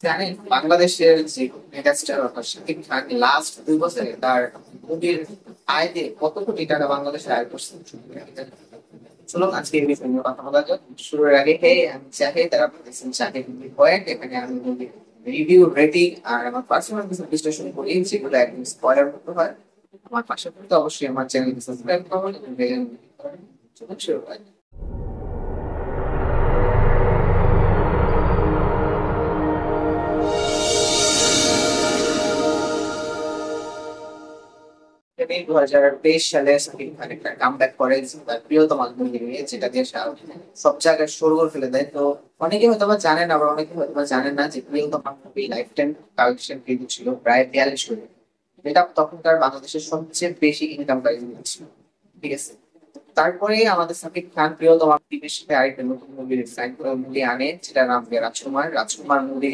জানেন বাংলাদেশের যে মেগাস্টার শাকিব খান লাস্ট 2 বছরে তার মুভির আয় দিয়ে কত কোটি টাকা বাংলাদেশে আয় করছে? চলুন আজকে এই বিষয় নিয়ে কথা বলা যাক। শুরুর আগে আমি চাই তারা বলেছেন শাকিব মুভি পয়েন্ট, এখানে আমি মুভি রিভিউ, রেটিং আর আমার পার্সোনাল কিছু বিশ্লেষণ করি, যেগুলো একদম স্পয়লার করতে হয়। আমার পাশাপাশি অবশ্যই আমার চ্যানেলকে সাবস্ক্রাইব করুন এবং চলুন শুরু করা যাক। তিনি 2023 সালে শাকিব খান একটা কামব্যাক করে তার প্রিয়তম মুভি নিয়ে, যেটা দিয়ে সব জায়গায় শোরগোল ফেলে দেয়। তো অনেকে হয়তো বা জানেন, আবার অনেকে হয়তো বা জানেন না যে প্রিয়তম মুভি লাইফ টাইম কালেকশন কিন্তু ছিল প্রায় 42 কোটি, যেটা তখনকার বাংলাদেশের সবচেয়ে বেশি ইনকামকারী মুভি ছিল। ঠিক আছে, তারপরে আমাদের শাকিব খান প্রিয়তম টিভির সাথে আরেকটা নতুন মুভি সাইন করে মুভি আনে, যেটার নাম দিয়ে রাজকুমার। রাজকুমার মুভি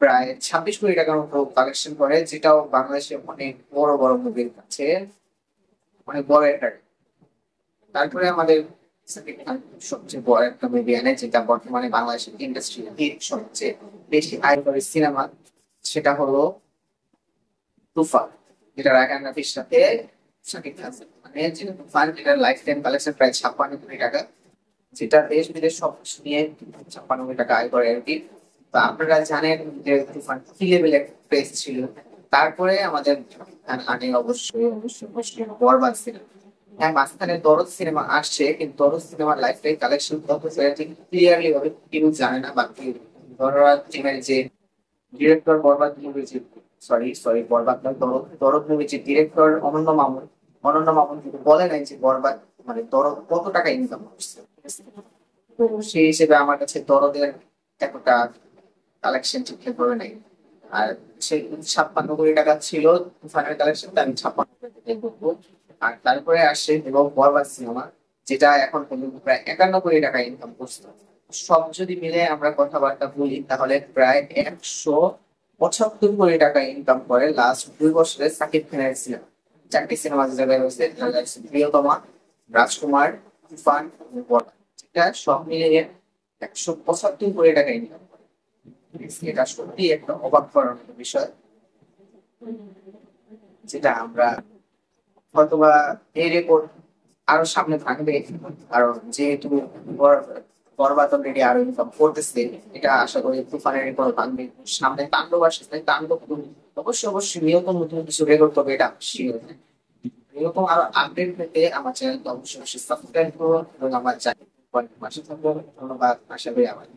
প্রায় 26 কোটি টাকার মতো কালেকশন করে, যেটাও বাংলাদেশে অনেক বড় বড় মুভির কাছে অনেক বড় একটা। তারপরে আমাদের শাকিব খান সবচেয়ে বড় একটা মুভি আনে, যেটা বর্তমানে বাংলাদেশের ইন্ডাস্ট্রির সবচেয়ে বেশি আয় করে সিনেমা, সেটা হলো তুফান, যেটা রায়হান রাফির সাথে শাকিব খান। মানে যেটা তুফান, যেটার লাইফ টাইম কালেকশন প্রায় 56 কোটি টাকা, যেটা দেশ বিদেশ সব কিছু নিয়ে 56 কোটি টাকা আয় করে আর কি। তো আপনারা জানেন যে তুফান কি লেভেলের প্রেস ছিল। তারপরে আমাদের আনে অবশ্যই অবশ্যই অবশ্যই বরবাদ সিনেমা। হ্যাঁ, মাঝখানে দরদ সিনেমা আসছে, কিন্তু দরদ সিনেমার লাইফ টাইম কালেকশন কত ঠিক ক্লিয়ারলি ভাবে কেউ জানে না। বাকি বরবাদ টিমের যে ডিরেক্টর, বরবাদ মুভির যে সরি সরি বরবাদ নয়, দরদ দরদ মুভির যে ডিরেক্টর অনন্য মামুন কিন্তু বলে নাই যে বরবাদ মানে দরদ কত টাকা ইনকাম করছে। ঠিক আছে? তো সেই হিসেবে আমার কাছে দরদের এতটা কালেকশন ঠিকঠাক করে নাই। আর সেই 56 কোটি টাকা ছিল তুফানের কালেকশন, আমি 56 কোটি বলবো। আর তারপরে আসে এবং বরবাদ সিনেমা, যেটা এখন পর্যন্ত প্রায় 51 কোটি টাকা ইনকাম করছে। সব যদি মিলে আমরা কথাবার্তা বলি, তাহলে প্রায় 175 কোটি টাকা ইনকাম করে লাস্ট 2 বছরে সাকিব খানের সিনেমা। 4টি সিনেমা যে জায়গায় রয়েছে, প্রিয়তমা, রাজকুমার, তুফান এবং বরবাদ, যেটা সব মিলিয়ে 175 কোটি টাকা ইনকাম। এটা সত্যি একটা অবাক করার মতো বিষয়, যেটা আমরা হয়তোবা এই রেকর্ড আরো সামনে থাকবে। কারণ যেহেতু বর- বরবাদ অলরেডি আরো ইনকাম করতেছে, এটা আশা করি তুফানের রেকর্ড ভাঙবে। সামনে তাণ্ডব আসছে, তাণ্ডব অবশ্যই অবশ্যই নিয়ত নতুন কিছু রেকর্ড করবে, এটা শিওর। এরকম আরো আপডেট পেতে আমার চ্যানেলকে অবশ্যই অবশ্যই সাবস্ক্রাইব করুন এবং আমার চ্যানেল পাশে থাকবো। ধন্যবাদ, আশা করি আবার